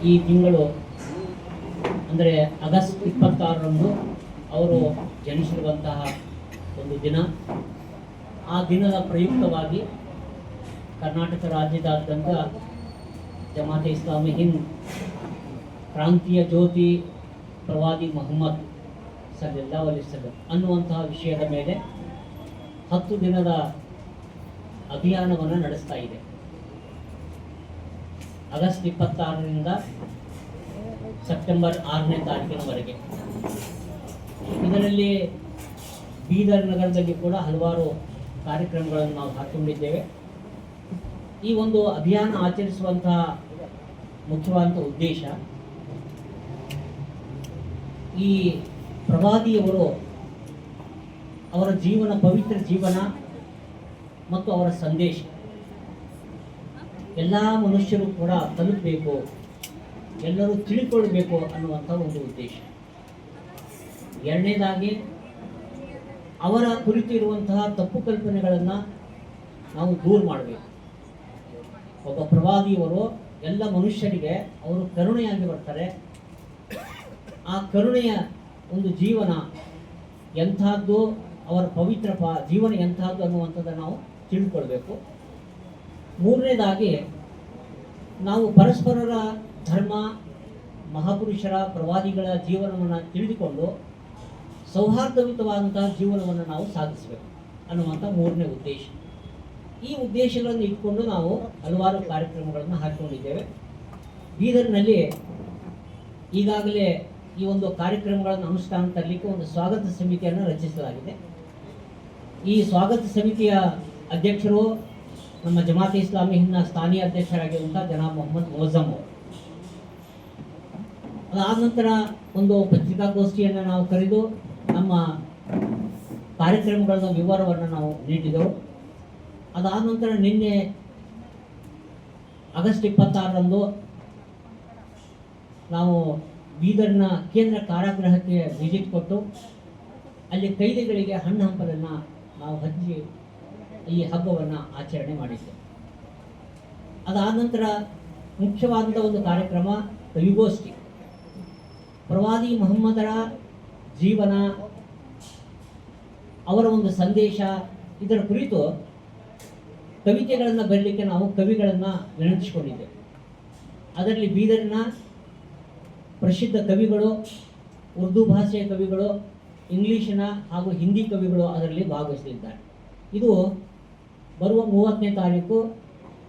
ಈ ತಿಂಗಳು ಅಂದರೆ ಆಗಸ್ಟ್ 26ರಂದು ಅವರು ಜನಿಸಿರುವಂತಹ ಒಂದು ದಿನ. ಆ ದಿನದ ಪ್ರಯುಕ್ತವಾಗಿ ಕರ್ನಾಟಕ ರಾಜ್ಯದಾದ್ಯಂತ ಜಮಾತೆ ಇಸ್ಲಾಮಿ ಹಿಂದ್ ಕ್ರಾಂತಿಯ ಜ್ಯೋತಿ ಪ್ರವಾದಿ ಮೊಹಮ್ಮದ್ ಸಲ್ಲಲ್ಲಾಹು ಅಲೈಹಿ ವಸಲ್ಲಂ ಅನ್ನುವಂತಹ ವಿಷಯದ ಮೇಲೆ 10 ದಿನದ ಅಭಿಯಾನವನ್ನು ನಡೆಸ್ತಾ ಇದೆ. ಆಗಸ್ಟ್ 26ರಿಂದ ಸೆಪ್ಟೆಂಬರ್ 6ನೇ ತಾರೀಕಿನವರೆಗೆ. ಇದರಲ್ಲಿ ಬೀದರ್ ನಗರದಲ್ಲಿ ಕೂಡ ಹಲವಾರು ಕಾರ್ಯಕ್ರಮಗಳನ್ನು ನಾವು ಹಾಕಿಕೊಂಡಿದ್ದೇವೆ. ಈ ಒಂದು ಅಭಿಯಾನ ಆಚರಿಸುವಂತಹ ಮುಖ್ಯವಾದ ಉದ್ದೇಶ, ಈ ಪ್ರವಾದಿಯವರು ಅವರ ಜೀವನ, ಪವಿತ್ರ ಜೀವನ ಮತ್ತು ಅವರ ಸಂದೇಶ ಎಲ್ಲ ಮನುಷ್ಯರು ಕೂಡ ತಲುಪಬೇಕು, ಎಲ್ಲರೂ ತಿಳಿದುಕೊಳ್ಬೇಕು ಅನ್ನುವಂಥ ಒಂದು ಉದ್ದೇಶ. ಎರಡನೇದಾಗಿ, ಅವರ ಕುರಿತು ಇರುವಂತಹ ತಪ್ಪು ಕಲ್ಪನೆಗಳನ್ನು ನಾವು ದೂರ ಮಾಡಬೇಕು. ಒಬ್ಬ ಪ್ರವಾದಿಯವರು ಎಲ್ಲ ಮನುಷ್ಯರಿಗೆ ಅವರು ಕರುಣೆಯಾಗಿ ಬರ್ತಾರೆ. ಆ ಕರುಣೆಯ ಒಂದು ಜೀವನ ಎಂಥದ್ದು, ಅವರ ಪವಿತ್ರ ಜೀವನ ಎಂಥದ್ದು ಅನ್ನುವಂಥದ್ದನ್ನು ನಾವು ತಿಳಿದುಕೊಳ್ಬೇಕು. ಮೂರನೇದಾಗಿ, ನಾವು ಪರಸ್ಪರರ ಧರ್ಮ, ಮಹಾಪುರುಷರ, ಪ್ರವಾದಿಗಳ ಜೀವನವನ್ನು ತಿಳಿದುಕೊಂಡು ಸೌಹಾರ್ದಯುತವಾದಂತಹ ಜೀವನವನ್ನು ನಾವು ಸಾಗಿಸಬೇಕು ಅನ್ನುವಂಥ ಮೂರನೇ ಉದ್ದೇಶ. ಈ ಉದ್ದೇಶಗಳನ್ನು ಇಟ್ಕೊಂಡು ನಾವು ಹಲವಾರು ಕಾರ್ಯಕ್ರಮಗಳನ್ನು ಹಾಕಿಕೊಂಡಿದ್ದೇವೆ. ಬೀದರ್ನಲ್ಲಿ ಈಗಾಗಲೇ ಈ ಒಂದು ಕಾರ್ಯಕ್ರಮಗಳನ್ನು ಅನುಷ್ಠಾನ ತರಲಿಕ್ಕೆ ಒಂದು ಸ್ವಾಗತ ಸಮಿತಿಯನ್ನು ರಚಿಸಲಾಗಿದೆ. ಈ ಸ್ವಾಗತ ಸಮಿತಿಯ ಅಧ್ಯಕ್ಷರು ನಮ್ಮ ಜಮಾತೆ ಇಸ್ಲಾಮಿ ಹಿಂದ್ನ ಸ್ಥಾನೀಯ ಅಧ್ಯಕ್ಷರಾಗಿರುವಂಥ ಜನಾಬ್ ಮೊಹಮ್ಮದ್ ಮೊಜಮ್ ಅವರು. ಅದಾದ ನಂತರ ಒಂದು ಪತ್ರಿಕಾಗೋಷ್ಠಿಯನ್ನು ನಾವು ಕರೆದು ನಮ್ಮ ಕಾರ್ಯಕ್ರಮಗಳ ವಿವರವನ್ನು ನಾವು ನೀಡಿದೆವು. ಅದಾದ ನಂತರ ನಿನ್ನೆ ಆಗಸ್ಟ್ 26ರಂದು ನಾವು ಬೀದರ್ನ ಕೇಂದ್ರ ಕಾರಾಗೃಹಕ್ಕೆ ವಿಸಿಟ್ ಕೊಟ್ಟು ಅಲ್ಲಿ ಕೈದಿಗಳಿಗೆ ಹಣ್ಣು ಹಂಪಲನ್ನು ನಾವು ಹಂಚಿ ಈ ಹಬ್ಬವನ್ನು ಆಚರಣೆ ಮಾಡಿದ್ದೇವೆ. ಅದಾದ ನಂತರ ಮುಖ್ಯವಾದಂಥ ಒಂದು ಕಾರ್ಯಕ್ರಮ ಕವಿಗೋಷ್ಠಿ. ಪ್ರವಾದಿ ಮೊಹಮ್ಮದರ ಜೀವನ, ಅವರ ಒಂದು ಸಂದೇಶ, ಇದರ ಕುರಿತು ಕವಿತೆಗಳನ್ನು ಬರಲಿಕ್ಕೆ ನಾವು ಕವಿಗಳನ್ನು ವಿನಂತಿಸಿಕೊಂಡಿದ್ದೇವೆ. ಅದರಲ್ಲಿ ಬೀದರಿನ ಪ್ರಸಿದ್ಧ ಕವಿಗಳು, ಉರ್ದು ಭಾಷೆಯ ಕವಿಗಳು, ಇಂಗ್ಲೀಷಿನ ಹಾಗೂ ಹಿಂದಿ ಕವಿಗಳು ಅದರಲ್ಲಿ ಭಾಗವಹಿಸಲಿದ್ದಾರೆ. ಇದು ಬರುವ 30ನೇ ತಾರೀಕು,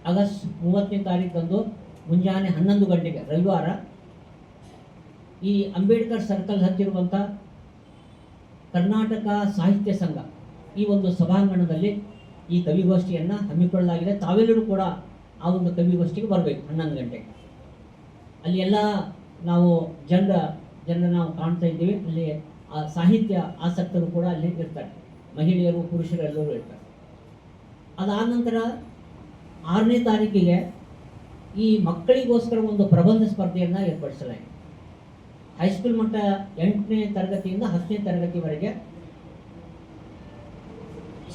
ಆಗಸ್ಟ್ 30ನೇ ತಾರೀಕಂದು ಮುಂಜಾನೆ 11 ಗಂಟೆಗೆ ರವಿವಾರ ಈ ಅಂಬೇಡ್ಕರ್ ಸರ್ಕಲ್ ಹತ್ತಿರುವಂಥ ಕರ್ನಾಟಕ ಸಾಹಿತ್ಯ ಸಂಘ ಈ ಒಂದು ಸಭಾಂಗಣದಲ್ಲಿ ಈ ಕವಿಗೋಷ್ಠಿಯನ್ನು ಹಮ್ಮಿಕೊಳ್ಳಲಾಗಿದೆ. ತಾವೆಲ್ಲರೂ ಕೂಡ ಆ ಒಂದು ಕವಿಗೋಷ್ಠಿಗೆ ಬರಬೇಕು 11 ಗಂಟೆಗೆ. ಅಲ್ಲಿ ಎಲ್ಲ ನಾವು ಜನರ ನಾವು ಕಾಣ್ತಾ ಇದ್ದೀವಿ. ಅಲ್ಲಿ ಆ ಸಾಹಿತ್ಯ ಆಸಕ್ತರು ಕೂಡ ಅಲ್ಲಿ ಇರ್ತಾರೆ, ಮಹಿಳೆಯರು, ಪುರುಷರು ಎಲ್ಲರೂ ಇರ್ತಾರೆ. ಅದಾದ ನಂತರ 6ನೇ ತಾರೀಕಿಗೆ ಈ ಮಕ್ಕಳಿಗೋಸ್ಕರ ಒಂದು ಪ್ರಬಂಧ ಸ್ಪರ್ಧೆಯನ್ನು ಏರ್ಪಡಿಸಲಾಗಿದೆ. ಹೈಸ್ಕೂಲ್ ಮಟ್ಟ 8ನೇ ತರಗತಿಯಿಂದ 10ನೇ ತರಗತಿವರೆಗೆ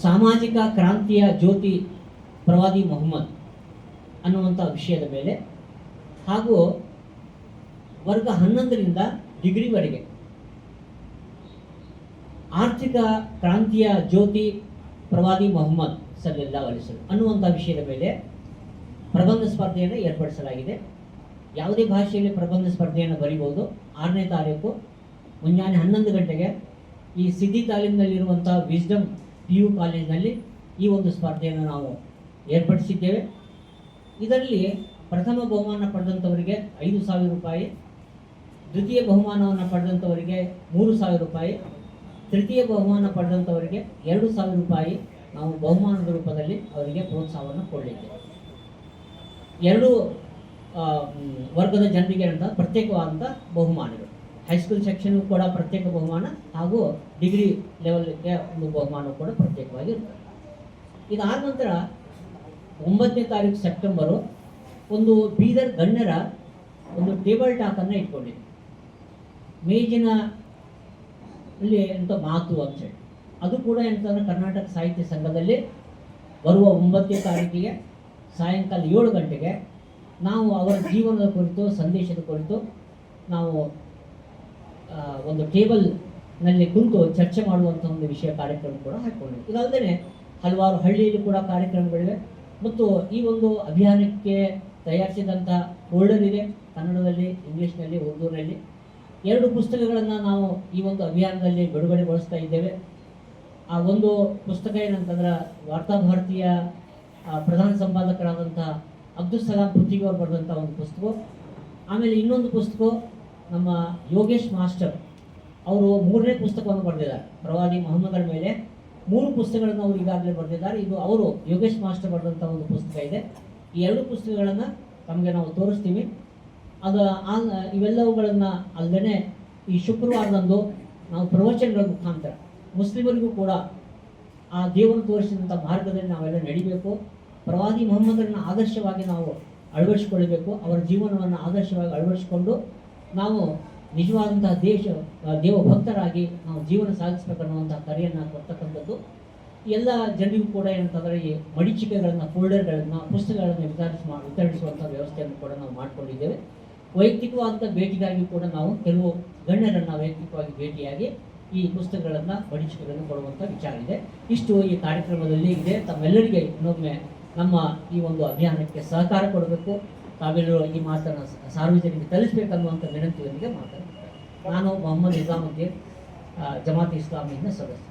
ಸಾಮಾಜಿಕ ಕ್ರಾಂತಿಯ ಜ್ಯೋತಿ ಪ್ರವಾದಿ ಮೊಹಮ್ಮದ್ ಅನ್ನುವಂಥ ವಿಷಯದ ಮೇಲೆ ಹಾಗೂ ವರ್ಗ 11ರಿಂದ ಡಿಗ್ರಿವರೆಗೆ ಆರ್ಥಿಕ ಕ್ರಾಂತಿಯ ಜ್ಯೋತಿ ಪ್ರವಾದಿ ಮೊಹಮ್ಮದ್ ಸಲ್ಲಲ್ಲಾಹು ಅಲೈಹಿ ವಸಲ್ಲಂ ಅನ್ನುವಂಥ ವಿಷಯದ ಮೇಲೆ ಪ್ರಬಂಧ ಸ್ಪರ್ಧೆಯನ್ನು ಏರ್ಪಡಿಸಲಾಗಿದೆ. ಯಾವುದೇ ಭಾಷೆಯಲ್ಲಿ ಪ್ರಬಂಧ ಸ್ಪರ್ಧೆಯನ್ನು ಬರೀಬಹುದು. 6ನೇ ತಾರೀಕು ಮುಂಜಾನೆ 11 ಗಂಟೆಗೆ ಈ ಸಿದ್ದಿ ತಾಲೀಮಿನಲ್ಲಿರುವಂಥ ವಿಸ್ಡಮ್ PU ಕಾಲೇಜಿನಲ್ಲಿ ಈ ಒಂದು ಸ್ಪರ್ಧೆಯನ್ನು ನಾವು ಏರ್ಪಡಿಸಿದ್ದೇವೆ. ಇದರಲ್ಲಿ ಪ್ರಥಮ ಬಹುಮಾನ ಪಡೆದಂಥವರಿಗೆ 5,000 ರೂಪಾಯಿ, ದ್ವಿತೀಯ ಬಹುಮಾನವನ್ನು ಪಡೆದಂಥವರಿಗೆ 3,000 ರೂಪಾಯಿ, ತೃತೀಯ ಬಹುಮಾನ ಪಡೆದಂಥವರಿಗೆ 2,000 ರೂಪಾಯಿ ನಾವು ಬಹುಮಾನದ ರೂಪದಲ್ಲಿ ಅವರಿಗೆ ಪ್ರೋತ್ಸಾಹವನ್ನು ಕೊಡಲಿದ್ದೇವೆ. ಎರಡು ವರ್ಗದ ಜನರಿಗೆ ಅಂತ ಪ್ರತ್ಯೇಕವಾದಂಥ ಬಹುಮಾನಗಳು, ಹೈಸ್ಕೂಲ್ ಸೆಕ್ಷನ್ ಕೂಡ ಪ್ರತ್ಯೇಕ ಬಹುಮಾನ ಹಾಗೂ ಡಿಗ್ರಿ ಲೆವೆಲ್ಗೆ ಒಂದು ಬಹುಮಾನ ಕೂಡ ಪ್ರತ್ಯೇಕವಾಗಿ ಇರ್ತದೆ. ಇದಾದ ನಂತರ 9ನೇ ತಾರೀಕು ಸೆಪ್ಟೆಂಬರು ಒಂದು ಬೀದರ್ ಗಣ್ಯರ ಒಂದು ಟೇಬಲ್ ಟಾಕನ್ನು ಇಟ್ಕೊಂಡಿದೆ. ಮೇಜಿನ ಅಲ್ಲಿ ಎಂಥ ಮಾತು ಅಂತೇಳಿ ಅದು ಕೂಡ ಎಂತಂದ್ರೆ ಕರ್ನಾಟಕ ಸಾಹಿತ್ಯ ಸಂಘದಲ್ಲಿ ಬರುವ 9ನೇ ತಾರೀಕಿಗೆ ಸಾಯಂಕಾಲ 7 ಗಂಟೆಗೆ ನಾವು ಅವರ ಜೀವನದ ಕುರಿತು, ಸಂದೇಶದ ಕುರಿತು ನಾವು ಒಂದು ಟೇಬಲ್ನಲ್ಲಿ ಕುಂತು ಚರ್ಚೆ ಮಾಡುವಂಥ ಒಂದು ವಿಷಯ ಕಾರ್ಯಕ್ರಮ ಕೂಡ ಹಾಕಿಕೊಂಡಿದೆ. ಇದಲ್ಲದೆ ಹಲವಾರು ಹಳ್ಳಿಯಲ್ಲಿ ಕೂಡ ಕಾರ್ಯಕ್ರಮಗಳಿವೆ ಮತ್ತು ಈ ಒಂದು ಅಭಿಯಾನಕ್ಕೆ ತಯಾರಿಸಿದಂಥ ಫೋಲ್ಡರ್ ಇದೆ, ಕನ್ನಡದಲ್ಲಿ, ಇಂಗ್ಲೀಷ್ನಲ್ಲಿ, ಉರ್ದೂನಲ್ಲಿ. 2 ಪುಸ್ತಕಗಳನ್ನು ನಾವು ಈ ಒಂದು ಅಭಿಯಾನದಲ್ಲಿ ಬಿಡುಗಡೆಗೊಳಿಸ್ತಾ ಇದ್ದೇವೆ. ಆ ಒಂದು ಪುಸ್ತಕ ಏನಂತಂದ್ರೆ ವಾರ್ತಾಭಾರತೀಯ ಪ್ರಧಾನ ಸಂಪಾದಕರಾದಂಥ ಅಬ್ದುಲ್ ಸಲಾಂ ಪೃಥ್ವಿ ಅವರು ಬರೆದಂಥ ಒಂದು ಪುಸ್ತಕ. ಆಮೇಲೆ ಇನ್ನೊಂದು ಪುಸ್ತಕ ನಮ್ಮ ಯೋಗೇಶ್ ಮಾಸ್ಟರ್ ಅವರು 3ನೇ ಪುಸ್ತಕವನ್ನು ಬರೆದಿದ್ದಾರೆ. ಪ್ರವಾದಿ ಮೊಹಮ್ಮದರ ಮೇಲೆ 3 ಪುಸ್ತಕಗಳನ್ನು ಅವರು ಈಗಾಗಲೇ ಬರೆದಿದ್ದಾರೆ. ಇದು ಅವರು ಯೋಗೇಶ್ ಮಾಸ್ಟರ್ ಬರೆದಂಥ ಒಂದು ಪುಸ್ತಕ ಇದೆ. ಈ 2 ಪುಸ್ತಕಗಳನ್ನು ತಮಗೆ ನಾವು ತೋರಿಸ್ತೀವಿ. ಇವೆಲ್ಲವುಗಳನ್ನು ಅಲ್ಲದೆ ಈ ಶುಕ್ರವಾರದಂದು ನಾವು ಪ್ರವಚನಗಳ ಮುಖಾಂತರ ಮುಸ್ಲಿಮರಿಗೂ ಕೂಡ ಆ ದೇವರು ತೋರಿಸಿದಂಥ ಮಾರ್ಗದಲ್ಲಿ ನಾವೆಲ್ಲ ನಡಿಬೇಕು. ಪ್ರವಾದಿ ಮೊಹಮ್ಮದರನ್ನು ಆದರ್ಶವಾಗಿ ನಾವು ಅಳವಡಿಸಿಕೊಳ್ಳಬೇಕು. ಅವರ ಜೀವನವನ್ನು ಆದರ್ಶವಾಗಿ ಅಳವಡಿಸಿಕೊಂಡು ನಾವು ನಿಜವಾದಂತಹ ದೇವ ಭಕ್ತರಾಗಿ ನಾವು ಜೀವನ ಸಾಗಿಸ್ಬೇಕನ್ನುವಂಥ ಕರೆಯನ್ನು ಕೊಡ್ತಕ್ಕಂಥದ್ದು. ಎಲ್ಲ ಜನರಿಗೂ ಕೂಡ ಏನಂತಂದರೆ ಈ ಮಡಿಚಿಕೆಗಳನ್ನು, ಫೋಲ್ಡರ್ಗಳನ್ನು, ಪುಸ್ತಕಗಳನ್ನು ವಿತರಿಸುವಂಥ ವ್ಯವಸ್ಥೆಯನ್ನು ಕೂಡ ನಾವು ಮಾಡಿಕೊಂಡಿದ್ದೇವೆ. ವೈಯಕ್ತಿಕವಾದಂಥ ಭೇಟಿಗಾಗಿ ಕೂಡ ನಾವು ಕೆಲವು ಗಣ್ಯರನ್ನು ವೈಯಕ್ತಿಕವಾಗಿ ಭೇಟಿಯಾಗಿ ಈ ಪುಸ್ತಕಗಳನ್ನು, ಮಡಿಚಿಕೆಗಳನ್ನು ಕೊಡುವಂಥ ವಿಚಾರ ಇದೆ. ಇಷ್ಟು ಈ ಕಾರ್ಯಕ್ರಮದಲ್ಲಿ ಇದೆ. ತಮ್ಮೆಲ್ಲರಿಗೆ ಇನ್ನೊಮ್ಮೆ ನಮ್ಮ ಈ ಒಂದು ಅಭಿಯಾನಕ್ಕೆ ಸಹಕಾರ ಕೊಡಬೇಕು. ತಾವೆಲ್ಲರೂ ಈ ಮಾತನ್ನು ಸಾರ್ವಜನಿಕರಿಗೆ ತಲುಪಿಸಬೇಕನ್ನುವಂಥ ವಿನಂತಿಯೊಂದಿಗೆ ಮಾತಾಡ್ತಾರೆ. ನಾನು ಮೊಹಮ್ಮದ್ ನಿಜಾಮುದ್ದೀನ್, ಜಮಾತ್ ಇಸ್ಲಾಮಿನ ಸದಸ್ಯ.